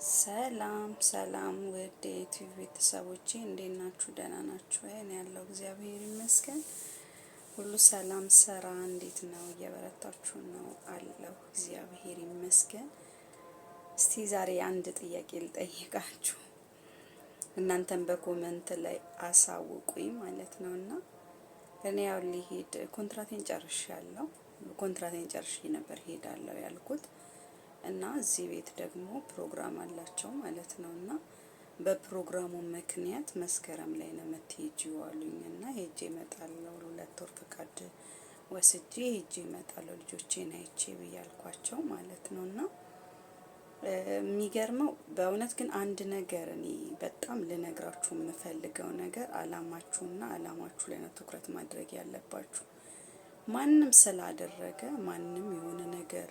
ሰላም ውድ የዩቲዩብ ቤተሰቦቼ እንዴት ናችሁ? ደህና ናችሁ? እኔ ያለው እግዚአብሔር ይመስገን ሁሉ ሰላም። ስራ እንዴት ነው? እየበረታችሁ ነው? አለው እግዚአብሔር ይመስገን። እስቲ ዛሬ አንድ ጥያቄ ልጠይቃችሁ፣ እናንተም በኮመንት ላይ አሳውቁኝ ማለት ነውና እኔ ያው ሊሄድ ኮንትራቴን ጨርሻለሁ። ኮንትራቴን ጨርሼ ነበር ሄዳለሁ ያልኩት እና እዚህ ቤት ደግሞ ፕሮግራም አላቸው ማለት ነውና በፕሮግራሙ ምክንያት መስከረም ላይ ነው የምትሄጂው አሉኝና ሄጄ እመጣለሁ። 2 ወር ፈቃድ ወስጄ ሄጄ እመጣለሁ ልጆቼን አይቼ ብያልኳቸው ማለት ነውና የሚገርመው በእውነት ግን አንድ ነገር እኔ በጣም ልነግራችሁ የምፈልገው ነገር አላማችሁ ላይ ነው ትኩረት ማድረግ ያለባችሁ። ማንም ስላደረገ ማንም የሆነ ነገር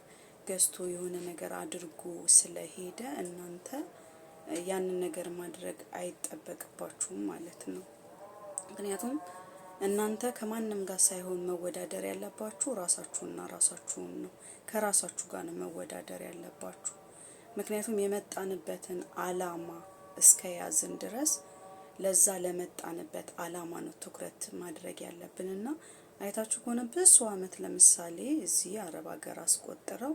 ገዝቶ የሆነ ነገር አድርጎ ስለሄደ እናንተ ያንን ነገር ማድረግ አይጠበቅባችሁም ማለት ነው። ምክንያቱም እናንተ ከማንም ጋር ሳይሆን መወዳደር ያለባችሁ ራሳችሁን ነው። ከራሳችሁ ጋር ነው መወዳደር ያለባችሁ። ምክንያቱም የመጣንበትን አላማ እስከያዝን ድረስ ለዛ ለመጣንበት አላማ ነው ትኩረት ማድረግ ያለብንና አይታችሁ ከሆነ ብዙ አመት ለምሳሌ እዚህ አረብ ሀገር አስቆጥረው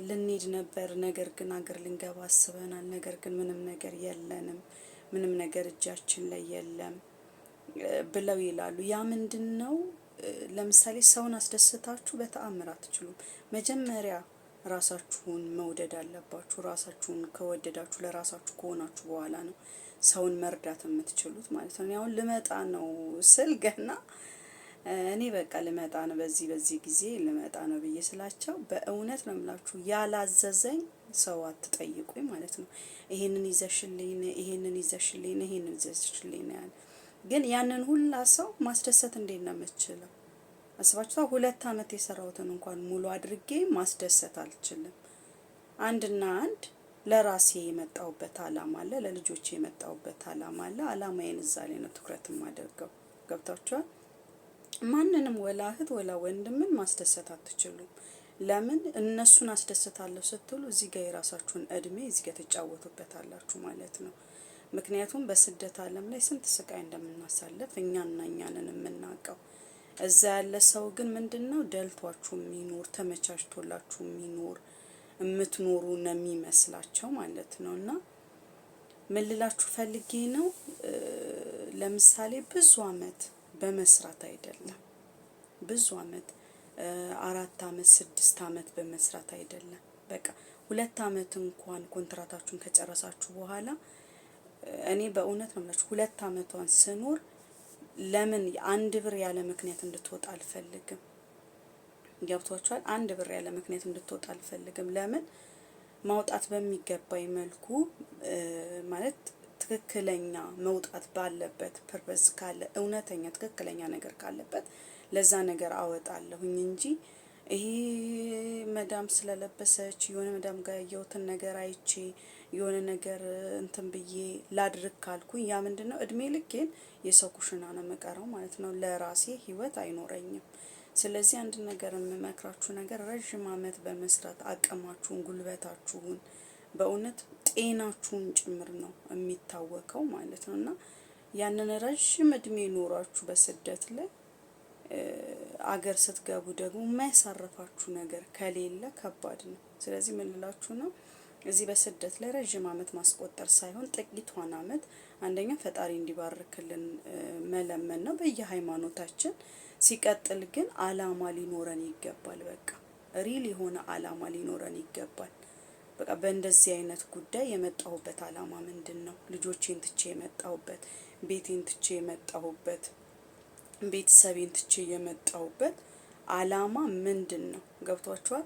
ልንሄድ ነበር፣ ነገር ግን ሀገር ልንገባ አስበናል፣ ነገር ግን ምንም ነገር የለንም፣ ምንም ነገር እጃችን ላይ የለም ብለው ይላሉ። ያ ምንድነው? ለምሳሌ ሰውን አስደስታችሁ በተአምር አትችሉም። መጀመሪያ ራሳችሁን መውደድ አለባችሁ። ራሳችሁን ከወደዳችሁ ለራሳችሁ ከሆናችሁ በኋላ ነው ሰውን መርዳት የምትችሉት ማለት ነው። አሁን ልመጣ ነው ስል ገና እኔ በቃ ልመጣ ነው በዚህ ጊዜ ልመጣ ነው ብዬ ስላቸው በእውነት ነው የምላችሁ ያላዘዘኝ ሰው አትጠይቁኝ ማለት ነው። ይሄንን ይዘሽልኝ ያለ ግን ያንን ሁላ ሰው ማስደሰት እንዴት ነው የምችለው? አስባችኋ 2 አመት የሰራሁትን እንኳን ሙሉ አድርጌ ማስደሰት አልችልም። አንድና አንድ ለራሴ የመጣሁበት አላማ አለ፣ ለልጆቼ የመጣሁበት አላማ አለ። አላማዬን እዛ ላይ ነው ትኩረት ማደርገው። ገብታችኋል? ማንንም ወላ እህት ወላ ወንድምን ማስደሰት አትችሉም። ለምን? እነሱን አስደስታለሁ ስትሉ እዚህ ጋር የራሳችሁን እድሜ እዚህ ጋር ተጫወቱበታላችሁ ማለት ነው። ምክንያቱም በስደት ዓለም ላይ ስንት ስቃይ እንደምናሳልፍ እኛንን የምናውቀው። እዛ ያለ ሰው ግን ምንድነው ደልቷችሁ የሚኖር ተመቻችቶላችሁ የሚኖር የምትኖሩ ነው የሚመስላቸው ማለት ነውና ምን ልላችሁ ፈልጌ ነው፣ ለምሳሌ ብዙ አመት በመስራት አይደለም፣ ብዙ አመት 4 አመት 6 አመት በመስራት አይደለም። በቃ 2 አመት እንኳን ኮንትራታችሁን ከጨረሳችሁ በኋላ እኔ በእውነት ነው የምላችሁ 2 አመቷን ስኖር ለምን 1 ብር ያለ ምክንያት እንድትወጣ አልፈልግም። ገብቷችኋል? 1 ብር ያለ ምክንያት እንድትወጣ አልፈልግም። ለምን? ማውጣት በሚገባኝ መልኩ ማለት ትክክለኛ መውጣት ባለበት ፐርፐዝ ካለ እውነተኛ ትክክለኛ ነገር ካለበት ለዛ ነገር አወጣለሁኝ እንጂ ይሄ መዳም ስለለበሰች የሆነ መዳም ጋር ያየሁትን ነገር አይቼ የሆነ ነገር እንትን ብዬ ላድርግ ካልኩኝ ያ ምንድነው እድሜ ልኬን የሰው ኩሽና ነው መቀረው ማለት ነው። ለራሴ ህይወት አይኖረኝም። ስለዚህ አንድ ነገር የምመክራችሁ ነገር ረጅም አመት በመስራት አቅማችሁን ጉልበታችሁን በእውነት ጤናችሁን ጭምር ነው የሚታወቀው ማለት ነውና ያንን ረጅም እድሜ ኖራችሁ በስደት ላይ አገር ስትገቡ ደግሞ የማያሳርፋችሁ ነገር ከሌለ ከባድ ነው። ስለዚህ ምን ልላችሁ ነው፣ እዚህ በስደት ላይ ረጅም አመት ማስቆጠር ሳይሆን ጥቂቷን አመት አንደኛ ፈጣሪ እንዲባርክልን መለመን ነው በየሃይማኖታችን። ሲቀጥል ግን አላማ ሊኖረን ይገባል። በቃ ሪል የሆነ አላማ ሊኖረን ይገባል። በቃ በእንደዚህ አይነት ጉዳይ የመጣሁበት አላማ ምንድነው? ልጆቼን ትቼ የመጣሁበት፣ ቤቴን ትቼ የመጣሁበት፣ ቤተሰቤን ትቼ የመጣሁበት አላማ ምንድነው? ገብቷችኋል?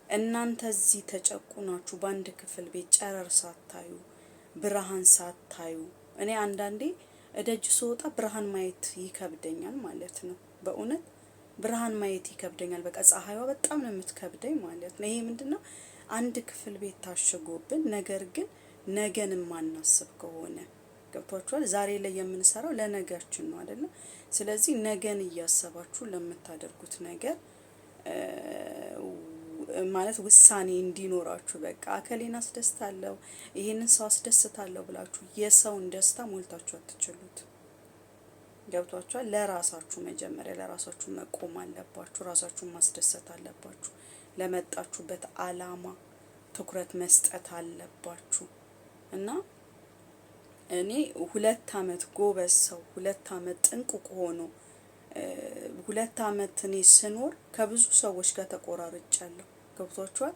እናንተ እዚህ ተጨቁናችሁ በአንድ ክፍል ቤት ጨረር ሳታዩ ብርሃን ሳታዩ እኔ አንዳንዴ እደጅ ስወጣ ብርሃን ማየት ይከብደኛል ማለት ነው። በእውነት ብርሃን ማየት ይከብደኛል። በቃ ፀሐይዋ በጣም ነው የምትከብደኝ ማለት ነው። ይሄ ምንድነው? አንድ ክፍል ቤት ታሽጎብን ነገር ግን ነገን ማናስብ ከሆነ ገብቷችኋል? ዛሬ ላይ የምንሰራው ለነጋችን ነው አይደል? ስለዚህ ነገን እያሰባችሁ ለምታደርጉት ነገር ማለት ውሳኔ እንዲኖራችሁ በቃ አከሌን አስደስታለሁ ይሄንን ሰው አስደስታለሁ ብላችሁ የሰውን ደስታ ሞልታችሁ አትችሉት። ገብቷችኋል? ለራሳችሁ መጀመሪያ ለራሳችሁ መቆም አለባችሁ። ራሳችሁን ማስደሰት አለባችሁ። ለመጣችሁበት አላማ ትኩረት መስጠት አለባችሁ። እና እኔ 2 አመት ጎበዝ ሰው 2 አመት ጥንቁቅ ሆኖ 2 አመት እኔ ስኖር ከብዙ ሰዎች ጋር ተቆራርጫለሁ። ገብቷችኋል?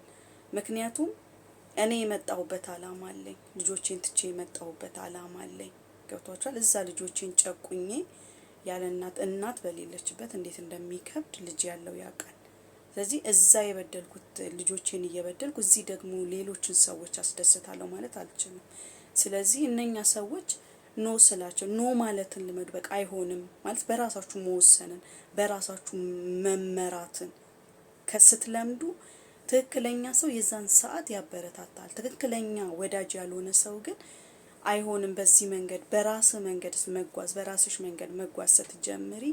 ምክንያቱም እኔ የመጣሁበት አላማ አለኝ። ልጆቼን ትቼ የመጣሁበት አላማ አለኝ። ገብቷችኋል? እዛ ልጆቼን ጨቁኜ ያለ እናት በሌለችበት እንዴት እንደሚከብድ ልጅ ያለው ያውቃል። ስለዚህ እዛ የበደልኩት ልጆቼን እየበደልኩ እዚህ ደግሞ ሌሎችን ሰዎች አስደስታለሁ ማለት አልችልም። ስለዚህ እነኛ ሰዎች ኖ ስላቸው ኖ ማለትን ልመዱ። በቃ አይሆንም ማለት በራሳችሁ መወሰንን በራሳችሁ መመራትን ከስትለምዱ ትክክለኛ ሰው የዛን ሰዓት ያበረታታል። ትክክለኛ ወዳጅ ያልሆነ ሰው ግን አይሆንም በዚህ መንገድ በራስ መንገድ መጓዝ በራስሽ መንገድ መጓዝ ስትጀምሪ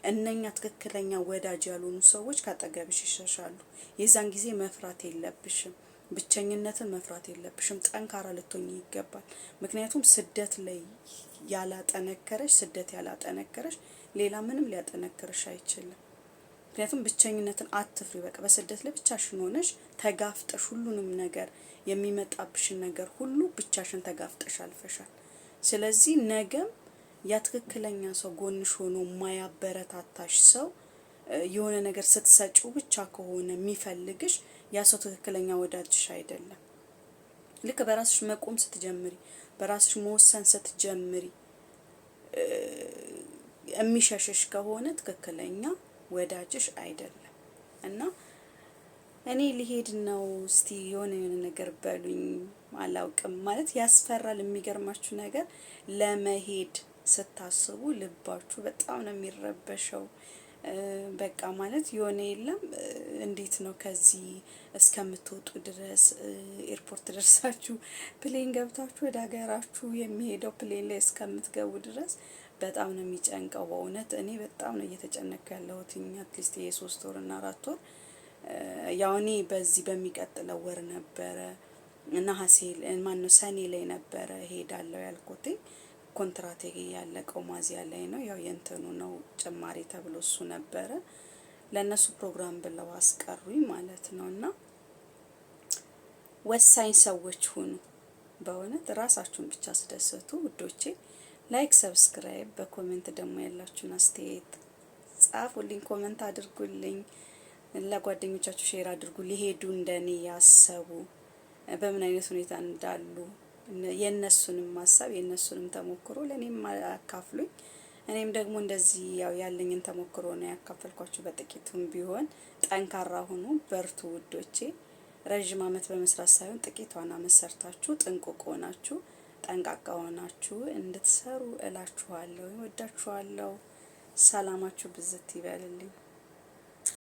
እነኛ ትክክለኛ ወዳጅ ያልሆኑ ሰዎች ካጠገብሽ ይሸሻሉ። የዛን ጊዜ መፍራት የለብሽም። ብቸኝነትን መፍራት የለብሽም። ጠንካራ ልትሆኚ ይገባል። ምክንያቱም ስደት ላይ ያላጠነከረሽ ሌላ ምንም ሊያጠነክርሽ አይችልም። ምክንያቱም ብቸኝነትን አትፍሪ። በቃ በስደት ላይ ብቻሽን ሆነሽ ተጋፍጠሽ ሁሉንም ነገር የሚመጣብሽን ነገር ሁሉ ብቻሽን ተጋፍጠሽ አልፈሻል። ስለዚህ ነገም ያ ትክክለኛ ሰው ጎንሽ ሆኖ ማያበረታታሽ ሰው የሆነ ነገር ስትሰጪው ብቻ ከሆነ የሚፈልግሽ ያ ሰው ትክክለኛ ወዳጅሽ አይደለም። ልክ በራስሽ መቆም ስትጀምሪ በራስሽ መወሰን ስትጀምሪ የሚሸሽሽ ከሆነ ትክክለኛ ወዳጅሽ አይደለም። እና እኔ ሊሄድ ነው እስቲ የሆነ ነገር በሉኝ አላውቅም ማለት ያስፈራል። የሚገርማችሁ ነገር ለመሄድ ስታስቡ ልባችሁ በጣም ነው የሚረበሸው። በቃ ማለት የሆነ የለም እንዴት ነው ከዚህ እስከምትወጡ ድረስ ኤርፖርት ደርሳችሁ ፕሌን ገብታችሁ ወደ ሀገራችሁ የሚሄደው ፕሌን ላይ እስከምትገቡ ድረስ በጣም ነው የሚጨንቀው። በእውነት እኔ በጣም ነው እየተጨነኩ ያለሁት። አትሊስት የ3 ወር እና 4 ወር ያው እኔ በዚህ በሚቀጥለው ወር ነበረ ሰኔ ላይ ነበረ ሄዳለሁ ያልኩት። ኮንትራቴ ያለቀው ሚያዝያ ላይ ነው። ያው የእንትኑ ነው ጭማሪ ተብሎ እሱ ነበረ ለነሱ ፕሮግራም ብለው አስቀሩኝ ማለት ነውና ወሳኝ ሰዎች ሁኑ። በእውነት ራሳችሁን ብቻ አስደስቱ ውዶቼ። ላይክ፣ ሰብስክራይብ፣ በኮሜንት ደግሞ ያላችሁን አስተያየት ጻፉልኝ፣ ኮሜንት አድርጉልኝ፣ ለጓደኞቻችሁ ሼር አድርጉ። ሊሄዱ እንደኔ ያሰቡ በምን አይነት ሁኔታ እንዳሉ የነሱንም ሀሳብ የነሱንም ተሞክሮ ለኔም አካፍሉኝ። እኔም ደግሞ እንደዚህ ያው ያለኝን ተሞክሮ ነው ያካፈልኳችሁ። በጥቂቱም ቢሆን ጠንካራ ሁኑ፣ በርቱ ውዶቼ። ረጅም አመት በመስራት ሳይሆን ጥቂቷን አመት ሰርታችሁ ጥንቁቅ ሆናችሁ ጠንቃቃ ሆናችሁ እንድትሰሩ እላችኋለሁ። ወዳችኋለሁ። ሰላማችሁ ብዝት ይበልልኝ።